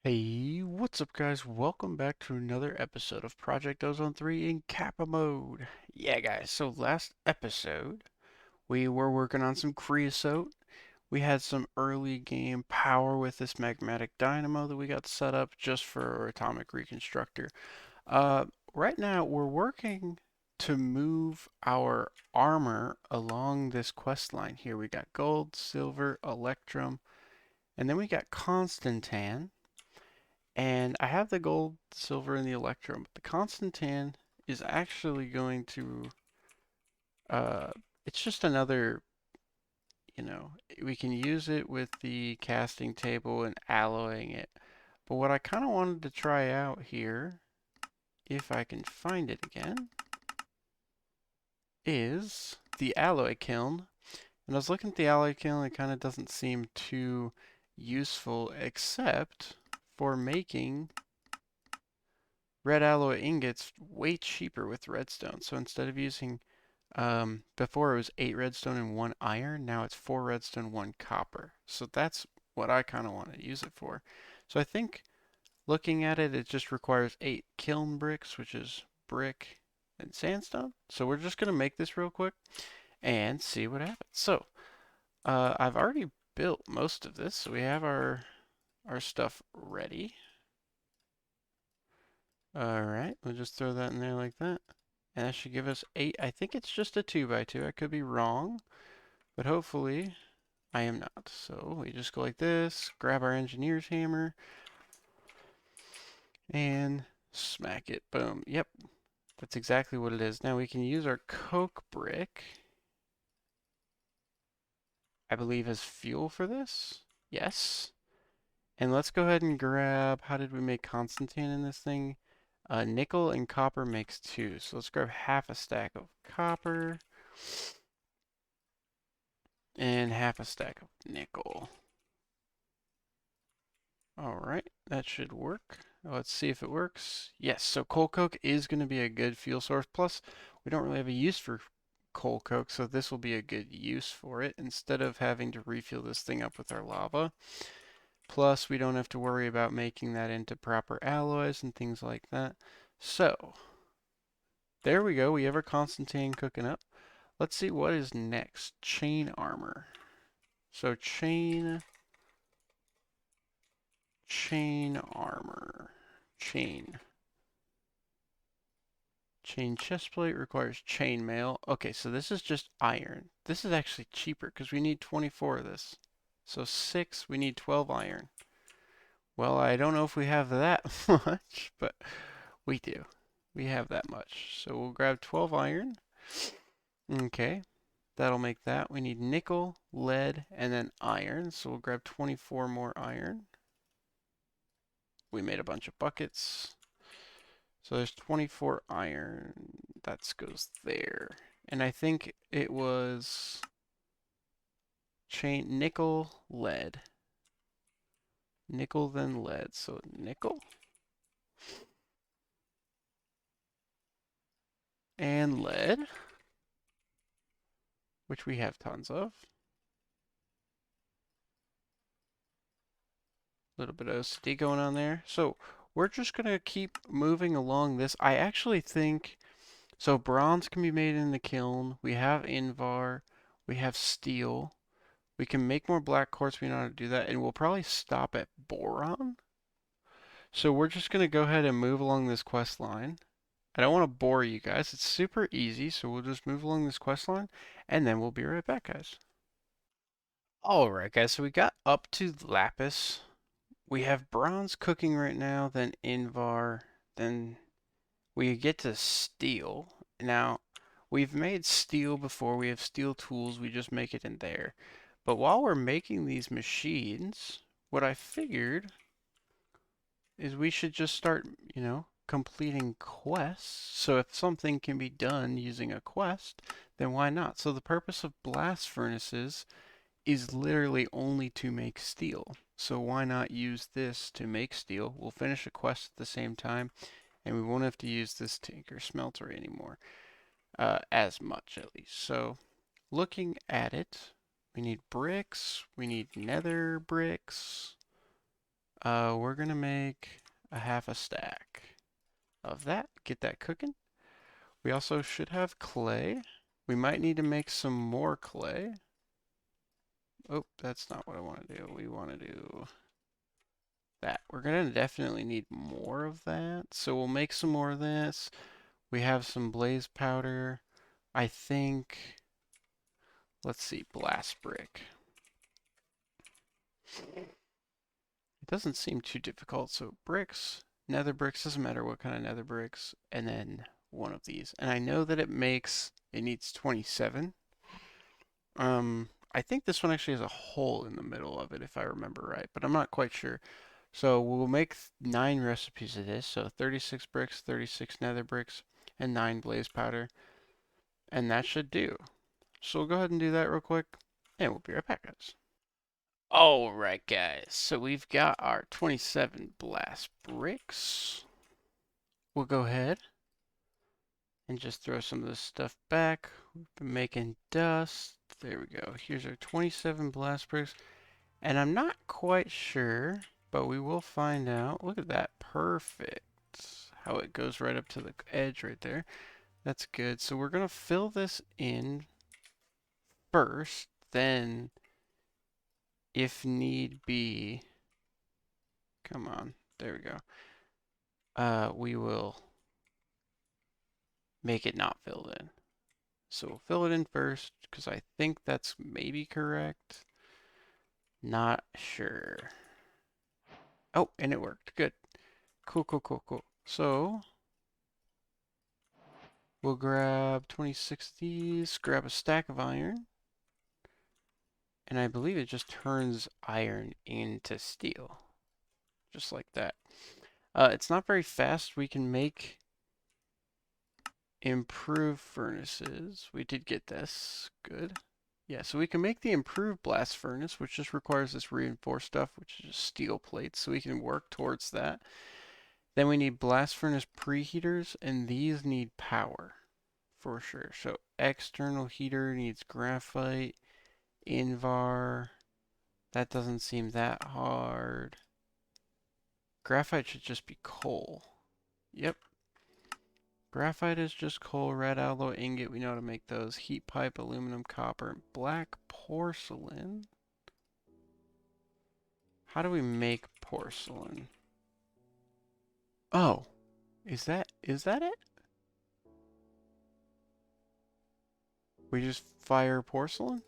Hey, what's up guys? Welcome back to another episode of Project Ozone 3 in Kappa mode. Yeah guys, so last episode we were working on some creosote. We had some early game power with this magmatic dynamo that we got set up just for our atomic reconstructor. Uh, right now we're working to move our armor along this quest line here. We got gold, silver, electrum, and then we got Constantan. And I have the gold, silver, and the electrum. But the Constantan is actually going to, uh, it's just another, you know, we can use it with the casting table and alloying it. But what I kind of wanted to try out here, if I can find it again, is the alloy kiln. And I was looking at the alloy kiln, it kind of doesn't seem too useful except for making red alloy ingots way cheaper with redstone. So instead of using, before it was 8 redstone and 1 iron, now it's 4 redstone, 1 copper. So that's what I kind of want to use it for. So I think looking at it, it just requires 8 kiln bricks, which is brick and sandstone. So we're just going to make this real quick and see what happens. So I've already built most of this. So we have our stuff ready. All right, we'll just throw that in there like that. And that should give us 8. I think it's just a 2 by 2. I could be wrong, but hopefully I am not. So we just go like this, grab our engineer's hammer, and smack it. Boom. Yep, that's exactly what it is. Now we can use our coke brick, I believe, as fuel for this. Yes. And let's go ahead and grab, how did we make Constantine in this thing? Nickel and copper makes 2. So let's grab half a stack of copper and half a stack of nickel. All right, that should work. Let's see if it works. Yes, so coal coke is going to be a good fuel source. Plus, we don't really have a use for coal coke, so this will be a good use for it instead of having to refuel this thing up with our lava. Plus, we don't have to worry about making that into proper alloys and things like that. So, there we go. We have our Constantine cooking up. Let's see what is next. Chain armor. So chain armor. Chain. Chain chestplate requires chainmail. Okay, so this is just iron. This is actually cheaper because we need 24 of this. So 6, we need 12 iron. Well, I don't know if we have that much, but we do. We have that much. So we'll grab 12 iron. Okay, that'll make that. We need nickel, lead, and then iron. So we'll grab 24 more iron. We made a bunch of buckets. So there's 24 iron. That goes there. And I think it was chain nickel, lead. Nickel, then lead. So nickel and lead, which we have tons of. A little bit of OCD going on there. So we're just going to keep moving along this. I actually think, so bronze can be made in the kiln. We have Invar. We have steel. We can make more black quartz. We know how to do that. And we'll probably stop at boron. So we're just going to go ahead and move along this quest line. I don't want to bore you guys. It's super easy, so we'll just move along this quest line, and then we'll be right back, guys. Alright, guys, so we got up to lapis. We have bronze cooking right now, then invar, then we get to steel. Now, we've made steel before. We have steel tools. We just make it in there. But while we're making these machines, what I figured is we should just start, completing quests. So if something can be done using a quest, then why not? So the purpose of blast furnaces is literally only to make steel. So why not use this to make steel? We'll finish a quest at the same time, and we won't have to use this tinker smelter anymore, as much at least. So looking at it, we need bricks, we need nether bricks, We're gonna make a half a stack of that. Get that cooking. We also should have clay. We might need to make some more clay. Oh, that's not what I want to do. We want to do that. We're gonna definitely need more of that. So we'll make some more of this. We have some blaze powder. I think, let's see, blast brick. It doesn't seem too difficult. So bricks, nether bricks, doesn't matter what kind of nether bricks, and then one of these. And I know that it needs 27. I think this one actually has a hole in the middle of it if I remember right, but I'm not quite sure. So we'll make 9 recipes of this. So 36 bricks, 36 nether bricks, and 9 blaze powder. And that should do. So we'll go ahead and do that real quick, and we'll be right back, guys. Alright, guys. So we've got our 27 blast bricks. We'll go ahead and just throw some of this stuff back. We've been making dust. There we go. Here's our 27 blast bricks. And I'm not quite sure, but we will find out. Look at that. Perfect. How it goes right up to the edge right there. That's good. So we're going to fill this in first. Then, if need be, come on. There we go. We will make it not filled in. So we'll fill it in first because I think that's maybe correct. Not sure. Oh, and it worked. Good. Cool, cool, cool, cool. So we'll grab 26 of these, grab a stack of iron, and I believe it just turns iron into steel. Just like that. It's not very fast. We can make improved furnaces. We did get this. Good. Yeah, so we can make the improved blast furnace, which just requires this reinforced stuff, which is just steel plates, so we can work towards that. Then we need blast furnace preheaters, and these need power for sure. So external heater needs graphite, Invar. That doesn't seem that hard. Graphite should just be coal. Yep. Graphite is just coal, red alloy ingot, we know how to make those. Heat pipe, aluminum, copper, and black porcelain. How do we make porcelain? Oh, is that it? We just fire porcelain?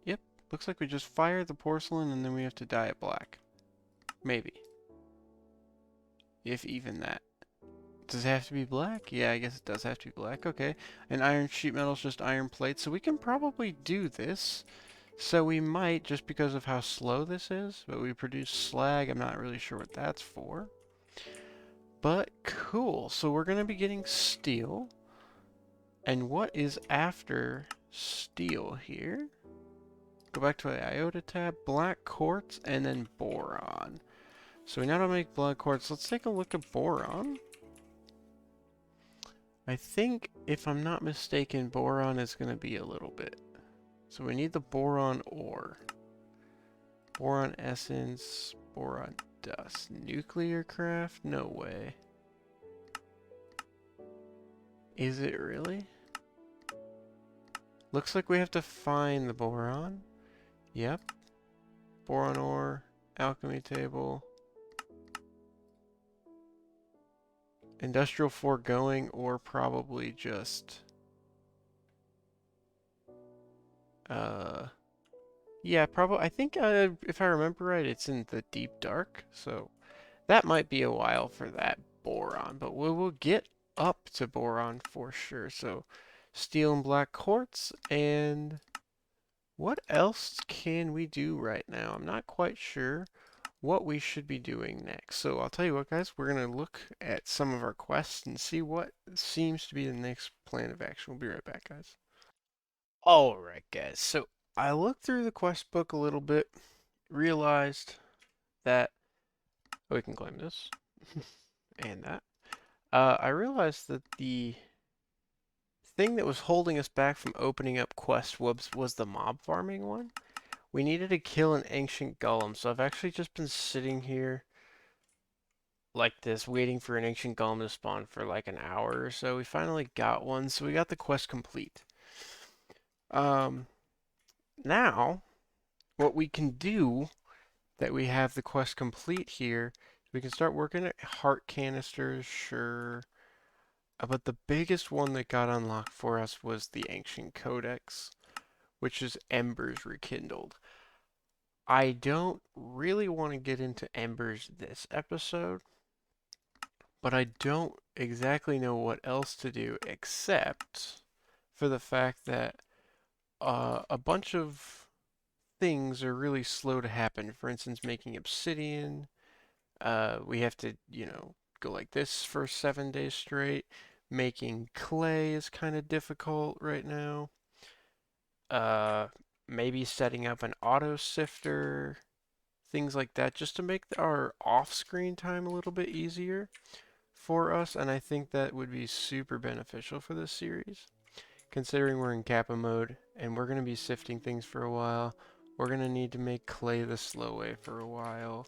Yep, looks like we just fire the porcelain and then we have to dye it black. Maybe. If even that. Does it have to be black? Yeah, I guess it does have to be black. Okay. And iron sheet metal is just iron plate. So we can probably do this. So we might, just because of how slow this is, but we produce slag. I'm not really sure what that's for. But cool. So we're going to be getting steel. And what is after steel here? Go back to the iota tab. Black quartz and then boron. So we know how to make black quartz. Let's take a look at boron. I think, if I'm not mistaken, boron is going to be a little bit. So we need the boron ore. Boron essence, boron dust. Nuclear craft? No way. Is it really? Looks like we have to find the boron. Yep. Boron ore, alchemy table. Industrial foregoing, or probably just yeah, probably. I think if I remember right, it's in the deep dark, so that might be a while for that boron, but we will get up to boron for sure. So steel and black quartz, and what else can we do right now? I'm not quite sure what we should be doing next. So I'll tell you what, guys, we're going to look at some of our quests and see what seems to be the next plan of action. We'll be right back, guys. Alright, guys, so I looked through the quest book a little bit, realized that we can claim this and that. I realized that the thing that was holding us back from opening up quest was the mob farming one, we needed to kill an ancient golem. So I've actually just been sitting here like this, waiting for an ancient golem to spawn for like an hour or so. We finally got one, so we got the quest complete. Um, Now, what we can do that we have the quest complete here, we can start working at heart canisters, sure. But the biggest one that got unlocked for us was the Ancient Codex, which is Embers Rekindled. I don't really want to get into Embers this episode, but I don't exactly know what else to do except for the fact that a bunch of things are really slow to happen. For instance, making obsidian. We have to, go like this for 7 days straight. Making clay is kind of difficult right now. Uh, Maybe setting up an auto sifter, things like that, just to make our off-screen time a little bit easier for us. And I think that would be super beneficial for this series, considering we're in KAPPA mode and we're going to be sifting things for a while. We're going to need to make clay the slow way for a while,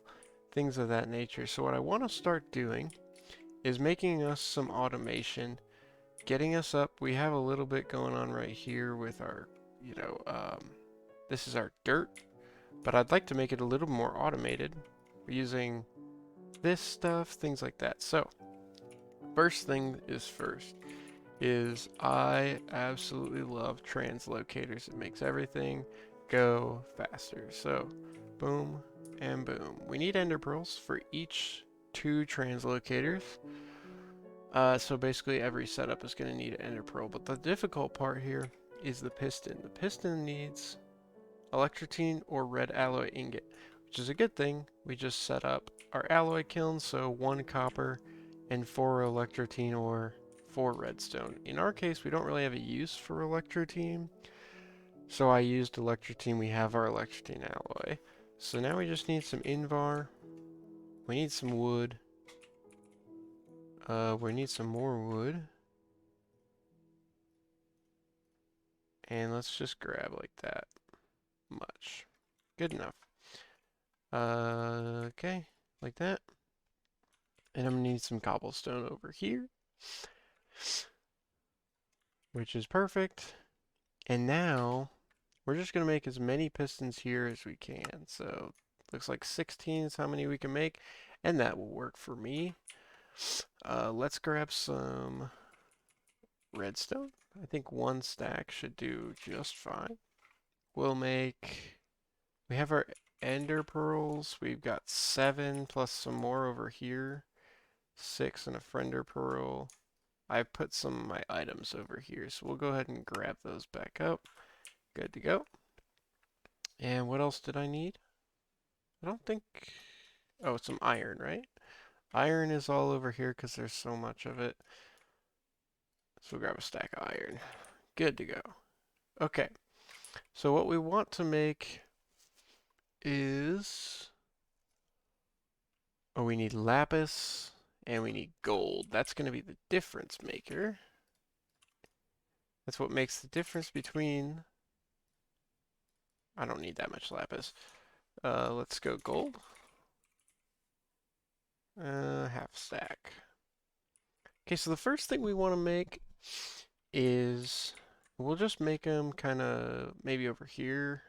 things of that nature. So what I want to start doing is making us some automation, getting us up. We have a little bit going on right here with our, this is our dirt, but I'd like to make it a little more automated using this stuff, things like that. So first thing is first is I absolutely love translocators. It makes everything go faster. So boom and boom. We need ender pearls for each 2 translocators. So basically every setup is going to need an ender pearl, but the difficult part here is the piston. The piston needs electrotine or red alloy ingot, which is a good thing. We just set up our alloy kiln, so 1 copper and 4 electrotine or 4 redstone. In our case, we don't really have a use for electrotine, so I used electrotine. We have our electrotine alloy. So now we just need some invar. We need some wood. We need some more wood. And let's just grab like that much. Good enough. Okay, like that. And I'm gonna need some cobblestone over here, which is perfect. And now we're just gonna make as many pistons here as we can. So looks like 16 is how many we can make, and that will work for me. Let's grab some redstone. I think 1 stack should do just fine. We'll make, we have our ender pearls. We've got 7 plus some more over here. 6 and a friender pearl. I put some of my items over here, so we'll go ahead and grab those back up. Good to go. And what else did I need? I don't think... Oh, some iron, right? Iron is all over here because there's so much of it. So we'll grab a stack of iron. Good to go. Okay, so what we want to make is... Oh, we need lapis and we need gold. That's going to be the difference maker. That's what makes the difference between... I don't need that much lapis. Let's go gold. Half stack. Okay, so the first thing we want to make is we'll just make them kind of maybe over here.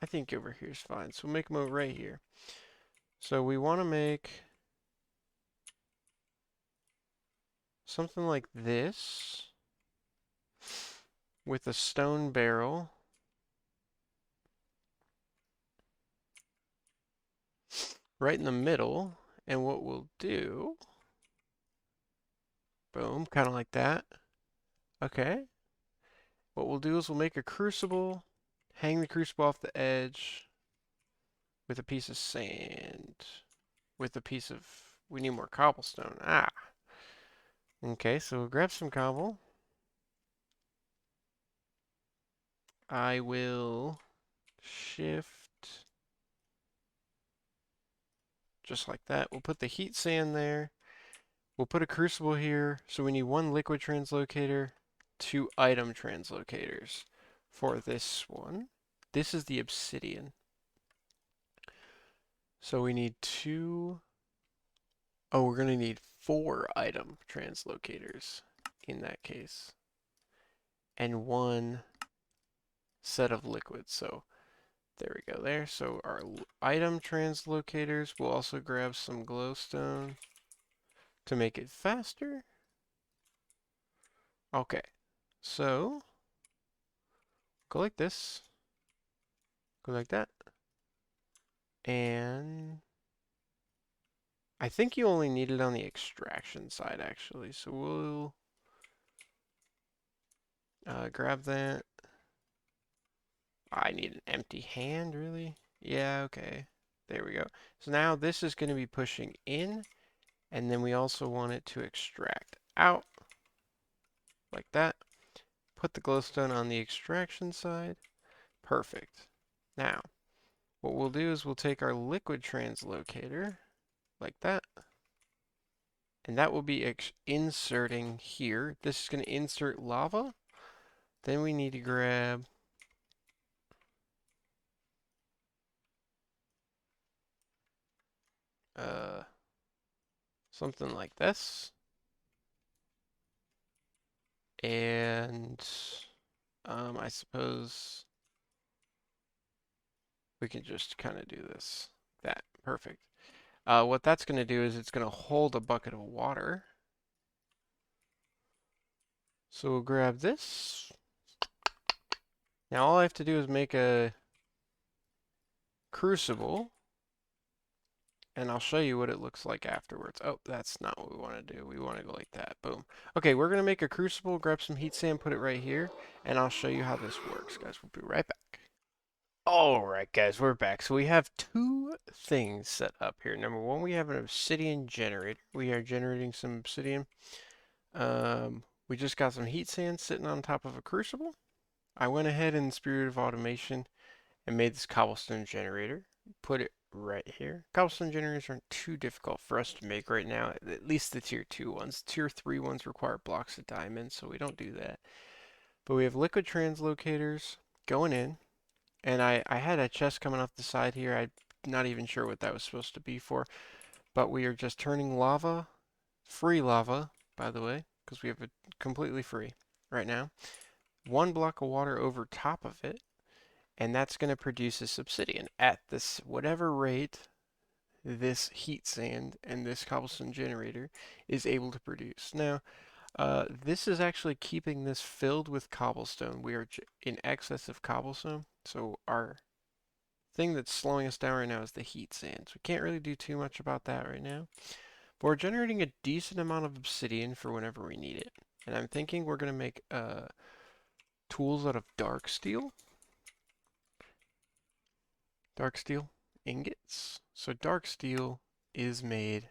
I think over here is fine. So we'll make them over right here. So we want to make something like this with a stone barrel. Right in the middle. And what we'll do, boom, kind of like that. Okay. What we'll do is we'll make a crucible, hang the crucible off the edge with a piece of sand, with a piece of, we need more cobblestone. Ah. Okay, so we'll grab some cobble. I will shift just like that. We'll put the heat sand there. We'll put a crucible here. So we need 1 liquid translocator, 2 item translocators for this one. this is the obsidian. So we need two. Oh, we're going to need 4 item translocators in that case. And 1 set of liquids. So there we go there. So our item translocators, we'll also grab some glowstone to make it faster. Okay, so go like this, go like that, and I think you only need it on the extraction side actually. So we'll grab that. I need an empty hand, really? Yeah, okay. There we go. So now this is going to be pushing in, and then we also want it to extract out, like that. Put the glowstone on the extraction side. Perfect. Now, what we'll do is we'll take our liquid translocator, like that, and that will be inserting here. This is going to insert lava. Then we need to grab something like this. And I suppose we can just kind of do this. That. Perfect. What that's going to do is it's going to hold a bucket of water. So we'll grab this. Now all I have to do is make a crucible. And I'll show you what it looks like afterwards. Oh, that's not what we want to do. We want to go like that. Boom. Okay, we're going to make a crucible, grab some heat sand, put it right here, and I'll show you how this works, guys. We'll be right back. Alright, guys, we're back. So we have 2 things set up here. Number 1, we have an obsidian generator. We are generating some obsidian. We just got some heat sand sitting on top of a crucible. I went ahead in the spirit of automation and made this cobblestone generator. Put it right here. Cobblestone generators aren't too difficult for us to make right now, at least the tier 2 ones. Tier 3 ones require blocks of diamond, so we don't do that. But we have liquid translocators going in, and I had a chest coming off the side here. I'm not even sure what that was supposed to be for, but we are just turning lava, free lava, by the way, because we have it completely free right now. 1 block of water over top of it, and that's going to produce this obsidian at this whatever rate this heat sand and this cobblestone generator is able to produce. Now, this is actually keeping this filled with cobblestone. We are in excess of cobblestone, so our thing that's slowing us down right now is the heat sand. So we can't really do too much about that right now. But we're generating a decent amount of obsidian for whenever we need it. And I'm thinking we're going to make tools out of dark steel. Dark steel ingots. So dark steel is made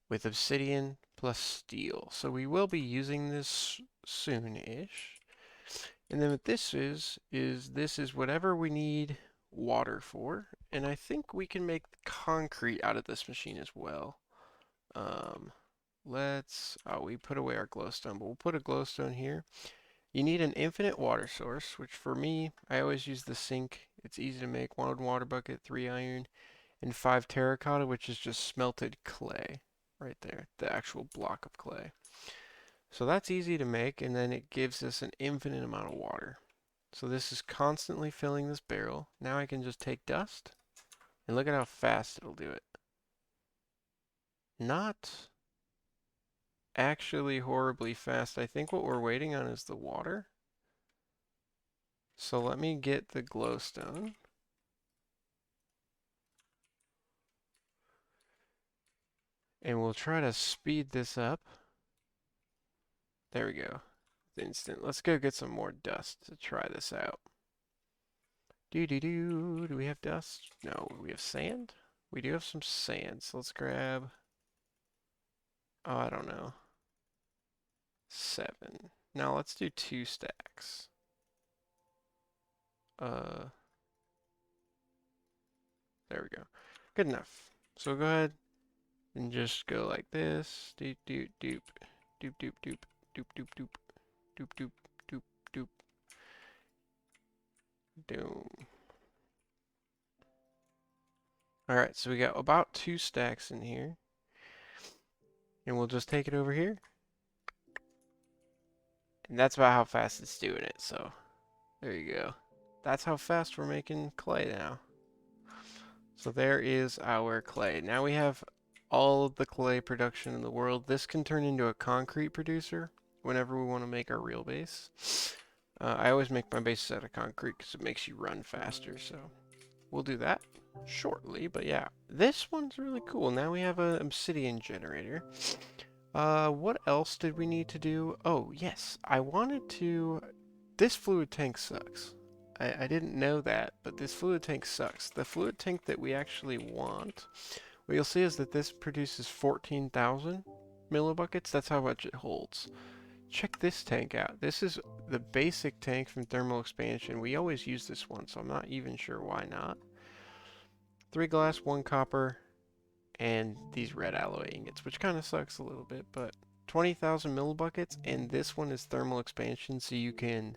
with obsidian plus steel. So we will be using this soon-ish. And then what this is this is whatever we need water for. And I think we can make concrete out of this machine as well. We put away our glowstone, but we'll put a glowstone here. You need an infinite water source, which for me, I always use the sink. It's easy to make. 1 water bucket, 3 iron, and 5 terracotta, which is just smelted clay. Right there, the actual block of clay. So that's easy to make, and then it gives us an infinite amount of water. So this is constantly filling this barrel. Now I can just take dust, and look at how fast it'll do it. Not actually horribly fast. I think what we're waiting on is the water. So let me get the glowstone. And we'll try to speed this up. There we go. Instant. Let's go get some more dust to try this out. Do we have dust? No, we have sand? We do have some sand, so let's grab, oh, I don't know, 7. Now let's do 2 stacks. There we go. Good enough. So go ahead and just go like this. Doop doop doop. Doop doop doop. Doop doop doop. Doop doop doop doop. Doom. Alright, so we got about 2 stacks in here. And we'll just take it over here. And that's about how fast it's doing it, so there you go. That's how fast we're making clay now. So there is our clay. Now we have all of the clay production in the world. This can turn into a concrete producer whenever we want to make our real base. I always make my bases out of concrete because it makes you run faster, so we'll do that shortly. But yeah, this one's really cool. Now we have an obsidian generator. What else did we need to do? Oh, yes, I wanted to... This fluid tank sucks. I didn't know that, but this fluid tank sucks. The fluid tank that we actually want, what you'll see is that this produces 14,000 millibuckets. That's how much it holds. Check this tank out. This is the basic tank from thermal expansion. We always use this one, so I'm not even sure why not. 3 glass, 1 copper, and these red alloy ingots, which kind of sucks a little bit, but 20,000 millibuckets, and this one is thermal expansion, so you can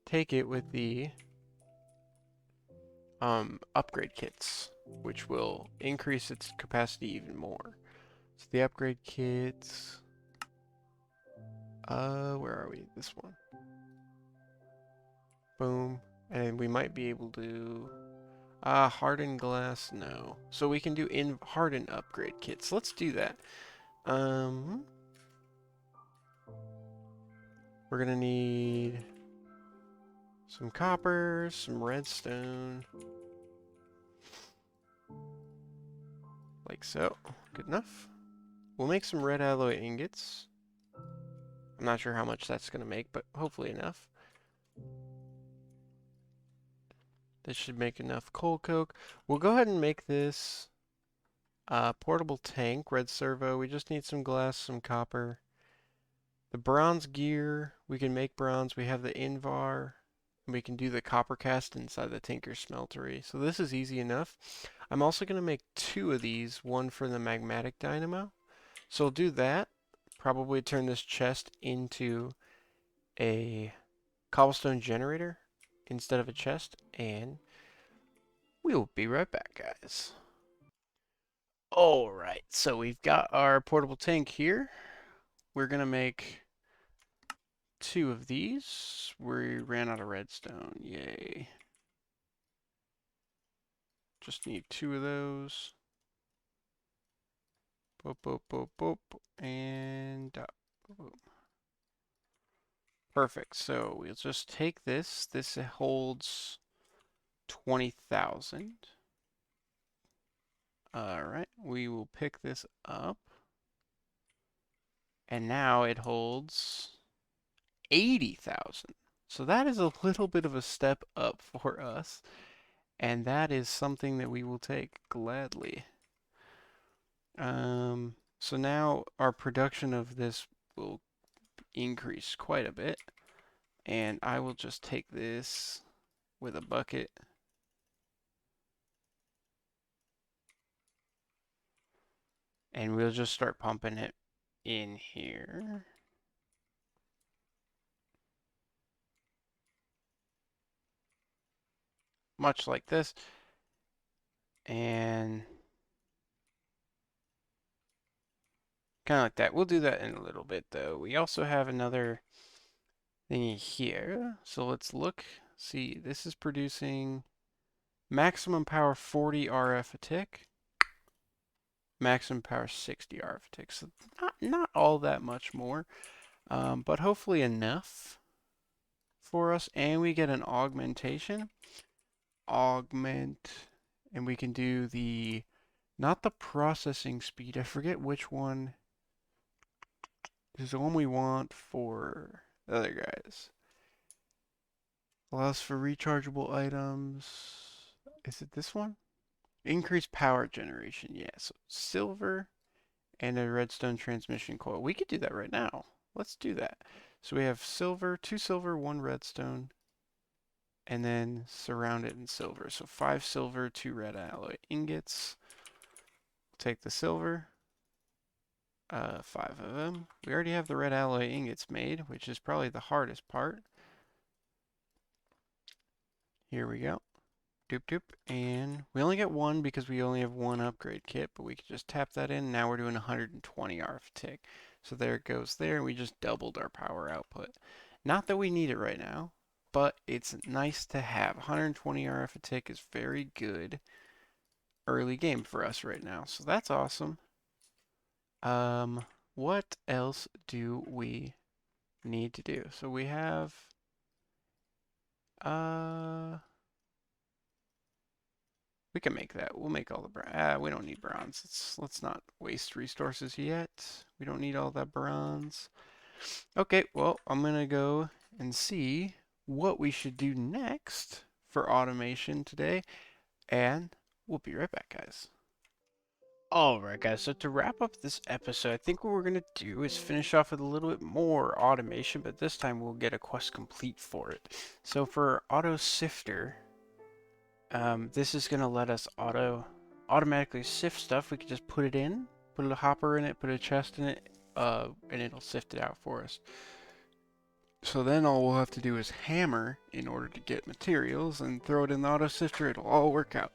take it with the upgrade kits, which will increase its capacity even more. So the upgrade kits, where are we? This one. Boom. And we might be able to, hardened glass, no. So we can do hardened upgrade kits. Let's do that. We're gonna need some copper, some redstone. Like so. Good enough. We'll make some red alloy ingots. I'm not sure how much that's going to make, but hopefully enough. This should make enough coal coke. We'll go ahead and make this portable tank, red servo. We just need some glass, some copper. The bronze gear, we can make bronze. We have the Invar. And we can do the copper cast inside the Tinker Smeltery. So this is easy enough. I'm also going to make 2 of these, one for the magmatic dynamo. So we'll do that. Probably turn this chest into a cobblestone generator instead of a chest, and we'll be right back, guys. Alright, so we've got our portable tank here. We're gonna make 2 of these. We ran out of redstone, yay. Just need 2 of those. Boop, boop, boop, boop, and boop. Perfect, so we'll just take this. This holds 20,000. Alright, we will pick this up. And now it holds 80,000. So that is a little bit of a step up for us. And that is something that we will take gladly. So now our production of this will increase quite a bit. And I will just take this with a bucket. And we'll just start pumping it in here. Much like this. And kind of like that. We'll do that in a little bit, though. We also have another thingy here. So let's look. See, this is producing maximum power 40 RF a tick. Maximum power 60 RF a tick. So not all that much more, but hopefully enough for us. And we get an augmentation. Augment. And we can do the, not the processing speed. I forget which one. This is the one we want for the other guys. Allows for rechargeable items. Is it this one? Increased power generation. Yeah, so silver and a redstone transmission coil. We could do that right now. Let's do that. So we have silver, 2 silver, 1 redstone, and then surround it in silver. So 5 silver, 2 red alloy ingots. Take the silver. 5 of them. We already have the red alloy ingots made, which is probably the hardest part. Here we go. Doop doop. And we only get one because we only have one upgrade kit, but we can just tap that in. Now we're doing 120 arithmetic. So there it goes there, and we just doubled our power output. Not that we need it right now, but it's nice to have. 120 arithmetic is very good early game for us right now. So that's awesome. What else do we need to do? So we have, we can make that. We'll make all the we don't need bronze. Let's not waste resources yet. We don't need all that bronze. Okay, well, I'm gonna go and see what we should do next for automation today, and we'll be right back, guys. Alright guys, so to wrap up this episode, I think what we're going to do is finish off with a little bit more automation, but this time we'll get a quest complete for it. So for auto sifter, this is going to let us automatically sift stuff. We can just put it in, put a hopper in it, put a chest in it, and it'll sift it out for us. So then all we'll have to do is hammer in order to get materials and throw it in the auto sifter. It'll all work out.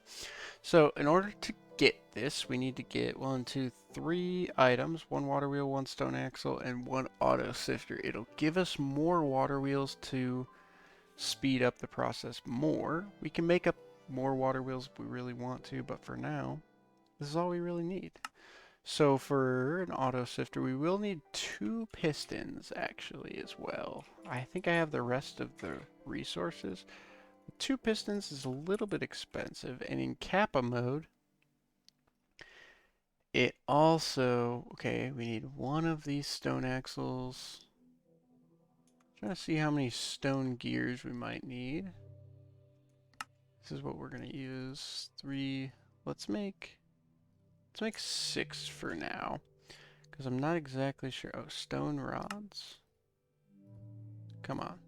So in order to get this, we need to get 1, 2, 3 items, 1 water wheel, 1 stone axle, and 1 auto sifter. It'll give us more water wheels to speed up the process more. We can make up more water wheels if we really want to, but for now, this is all we really need. So for an auto sifter, we will need 2 pistons actually as well. I think I have the rest of the resources. 2 pistons is a little bit expensive, and in KAPPA mode, it also, okay, we need 1 of these stone axles. Trying to see how many stone gears we might need. This is what we're gonna use. 3, let's make 6 for now, because I'm not exactly sure. Oh, stone rods. Come on.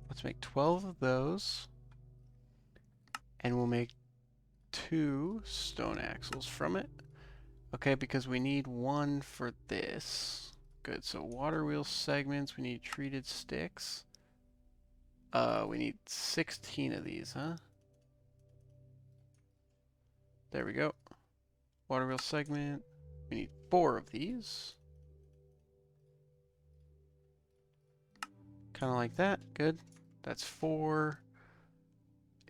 Let's make 12 of those. And we'll make 2 stone axles from it. Okay, because we need 1 for this. Good, so water wheel segments, we need treated sticks. We need 16 of these, huh? There we go. Water wheel segment, we need 4 of these. Kind of like that, good. That's 4.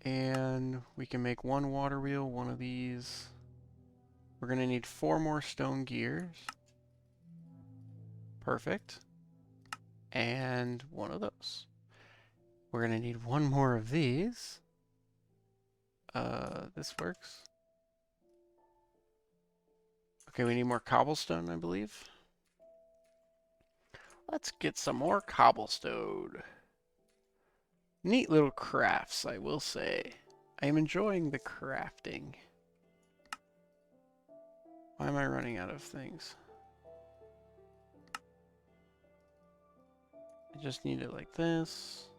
And we can make 1 water wheel, 1 of these. We're gonna need 4 more stone gears. Perfect. And 1 of those. We're gonna need 1 more of these. This works. Okay, we need more cobblestone, I believe. Let's get some more cobblestone. Neat little crafts, I will say. I am enjoying the crafting. Why am I running out of things? I just need it like this.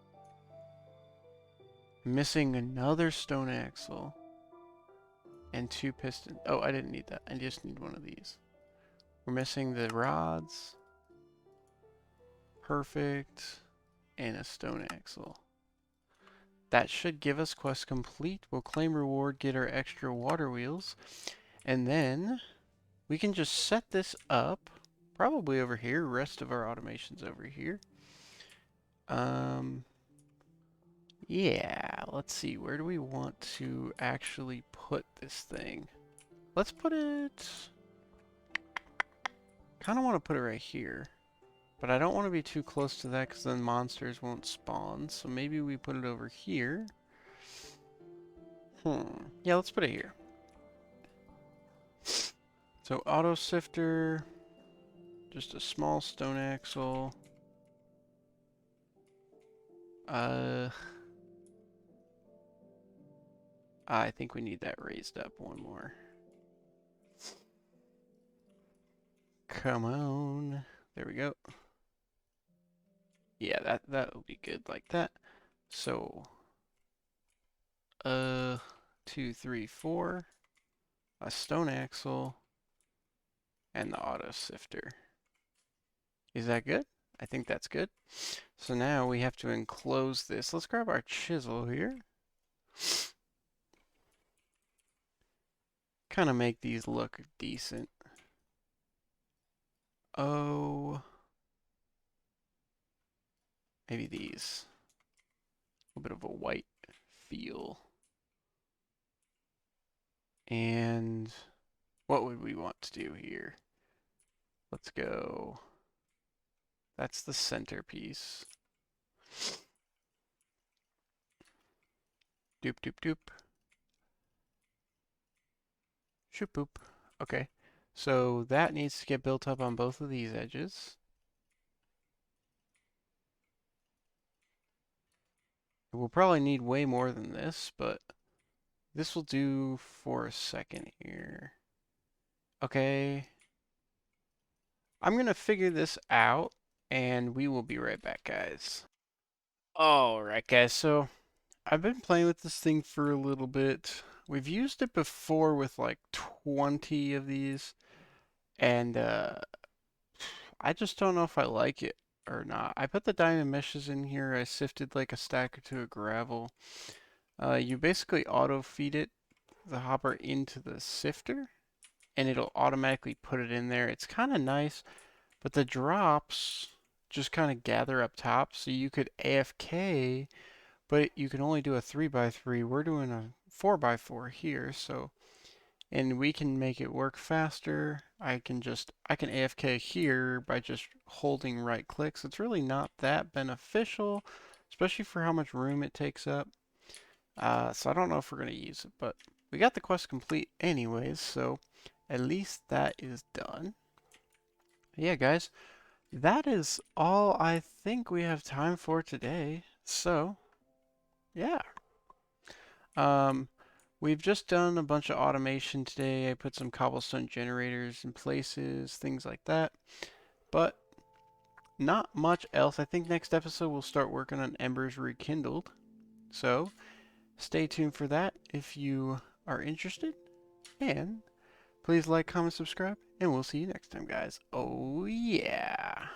Missing another stone axle. And 2 pistons. Oh, I didn't need that. I just need 1 of these. We're missing the rods. Perfect. And a stone axle. That should give us quest complete. We'll claim reward, get our extra water wheels. And then we can just set this up. Probably over here. Rest of our automation's over here. Yeah, let's see. Where do we want to actually put this thing? Let's put it... kind of want to put it right here. But I don't want to be too close to that because then monsters won't spawn. So maybe we put it over here. Yeah, let's put it here. So auto sifter, just a small stone axle. I think we need that raised up 1 more. Come on. There we go. Yeah, that'll be good like that. So 2, 3, 4, a stone axle, and the auto sifter. Is that good? I think that's good. So now we have to enclose this. Let's grab our chisel here. Kind of make these look decent. Oh, maybe these. A little bit of a white feel. And what would we want to do here? Let's go. That's the centerpiece. Doop doop doop. Shoop boop. Okay. So that needs to get built up on both of these edges. We'll probably need way more than this, but this will do for a second here. Okay. I'm going to figure this out, and we will be right back, guys. Alright, guys. So I've been playing with this thing for a little bit. We've used it before with like 20 of these, and I just don't know if I like it or not. I put the diamond meshes in here. I sifted like a stack or two of gravel. You basically auto feed it, the hopper, into the sifter, and it'll automatically put it in there. It's kind of nice, but the drops just kind of gather up top, so you could AFK, but you can only do a 3x3. We're doing a 4x4 here, so and we can make it work faster. I can AFK here by just holding right click. So it's really not that beneficial, especially for how much room it takes up. So I don't know if we're going to use it, but we got the quest complete anyways, so at least that is done. Yeah, guys, that is all I think we have time for today. So, yeah. Um, we've just done a bunch of automation today. I put some cobblestone generators in places, things like that. But not much else. I think next episode we'll start working on Embers Rekindled. So stay tuned for that if you are interested. And please like, comment, subscribe, and we'll see you next time, guys. Oh, yeah.